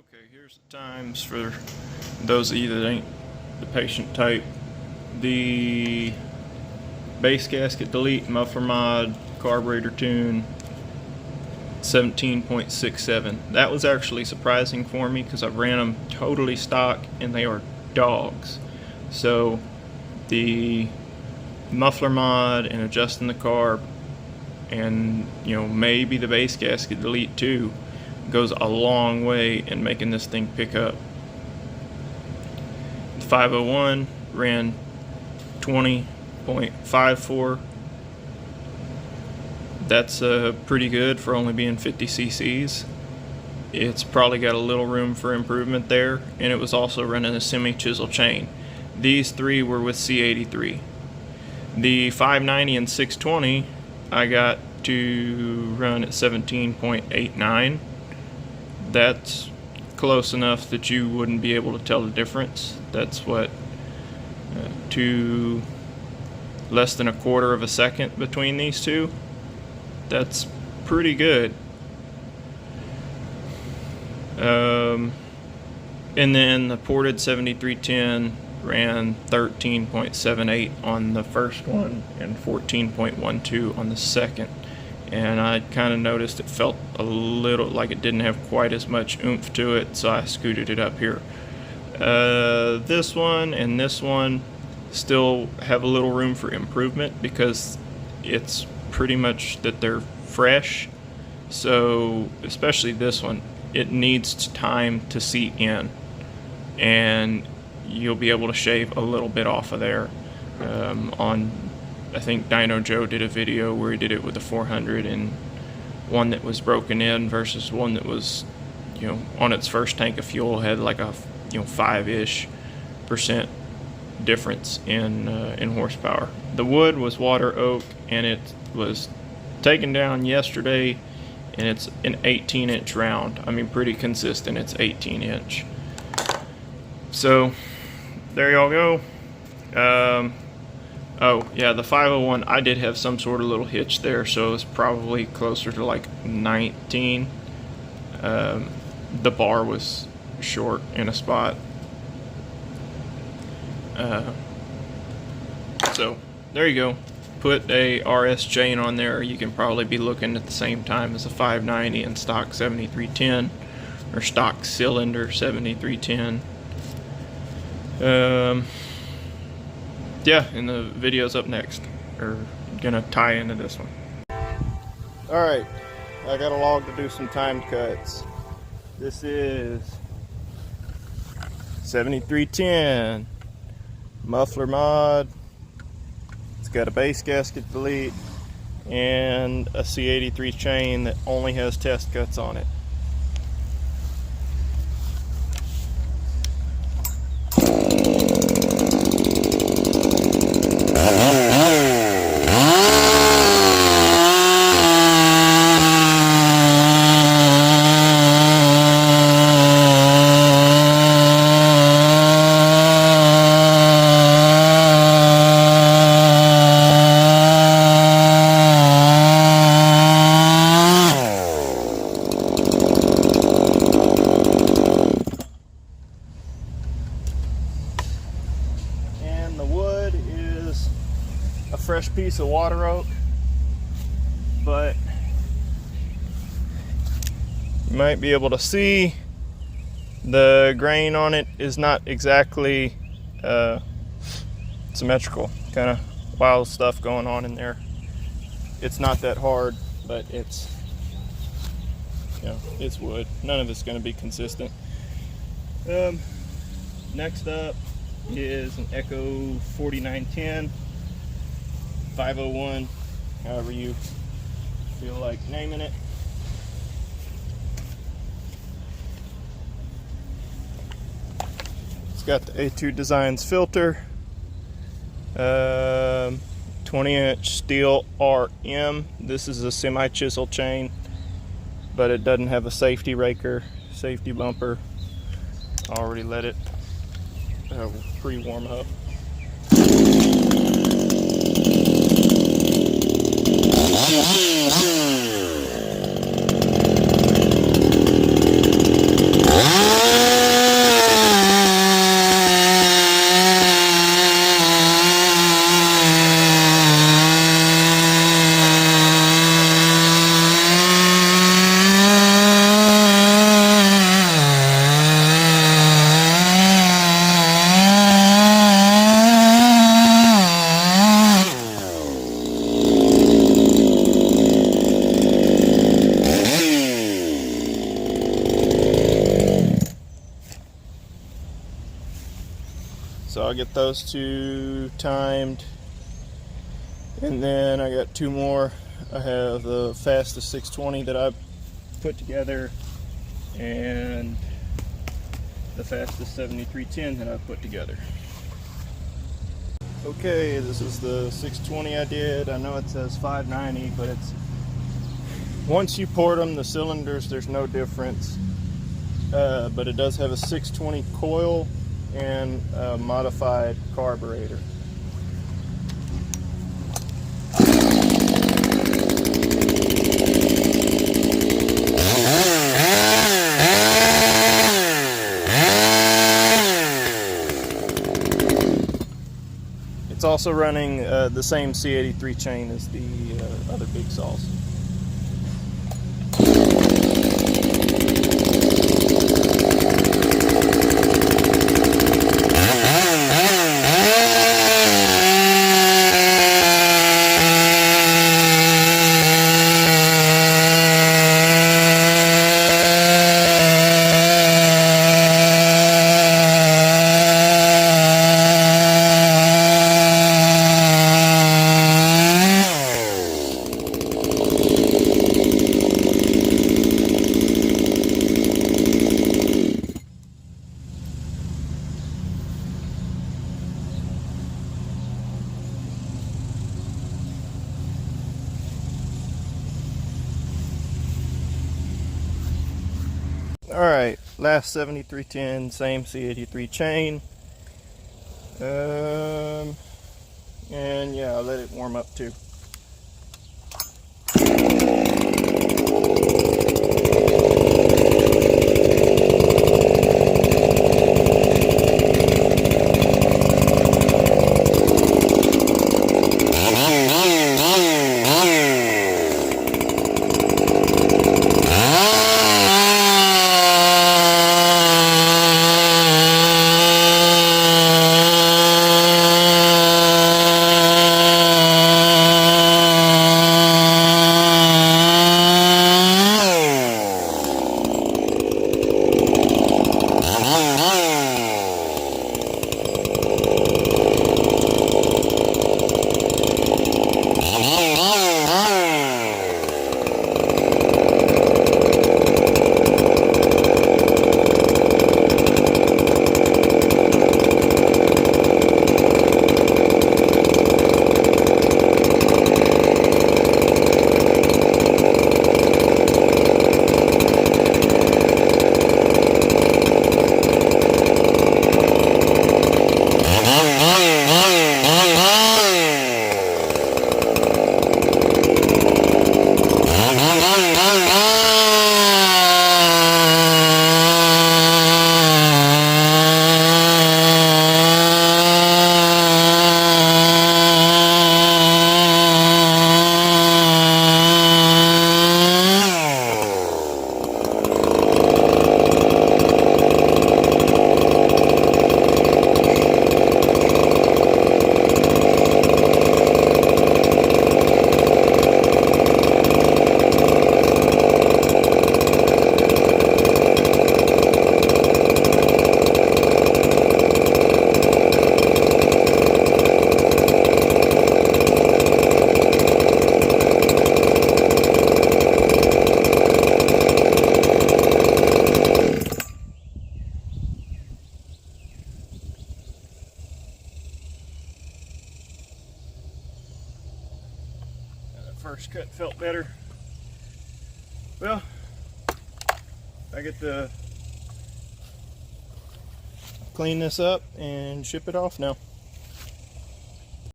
Okay, here's the times for those of you that ain't the patient type. The base gasket delete, muffler mod, carburetor tune, 17.67. That was actually surprising for me because I ran them totally stock and they are dogs. So the muffler mod and adjusting the carb and maybe the base gasket delete too goes a long way in making this thing pick up. The 501 ran 20.54. That's pretty good for only being 50 cc's. It's probably got a little room for improvement there, and it was also running a semi-chisel chain. These three were with C83. The 590 and 620 I got to run at 17.89. That's close enough that you wouldn't be able to tell the difference. That's what, less than a quarter of a second between these two. That's pretty good. And then the ported 7310 ran 13.78 on the first one and 14.12 on the second. And I kind of noticed it felt a little like it didn't have quite as much oomph to it, so I scooted it up here. This one and this one still have a little room for improvement because it's pretty much that they're fresh. So especially this one, it needs time to seat in, and you'll be able to shave a little bit off of there. I think Dyno Joe did a video where he did it with a 400 and one that was broken in versus one that was, on its first tank of fuel had like a 5-ish% difference in horsepower. The wood was water oak, and it was taken down yesterday, and it's an 18-inch round. I mean, pretty consistent. It's 18-inch. So there y'all go. Oh yeah, the 501, I did have some sort of little hitch there, so it was probably closer to like 19. The bar was short in a spot. So there you go. Put a RS chain on there. You can probably be looking at the same time as a 590 and stock 7310 or stock cylinder 7310. Yeah, and the video's up next, or gonna tie into this one. Alright, I got a log to do some time cuts. This is 7310 muffler mod. It's got a base gasket delete and a C83 chain that only has test cuts on it. A fresh piece of water oak, but you might be able to see the grain on it is not exactly symmetrical. Kind of wild stuff going on in there. It's not that hard, but it's it's wood. None of it's going to be consistent. Next up is an Echo 4910. 501, however you feel like naming it. It's got the A2 Designs filter, 20-inch steel RM. This is a semi-chisel chain, but it doesn't have a safety raker, safety bumper. I already let it pre-warm up. I'll get those two timed. And then I got two more. I have the fastest 620 that I put together and the fastest 7310 that I put together. Okay, this is the 620 I did. I know it says 590, but it's once you port them, the cylinders, there's no difference. But it does have a 620 coil and a modified carburetor. It's also running the same C83 chain as the other big saws. Alright, last 7310, same C83 chain. And yeah, I'll let it warm up too. First cut felt better. Well, I get to clean this up and ship it off now.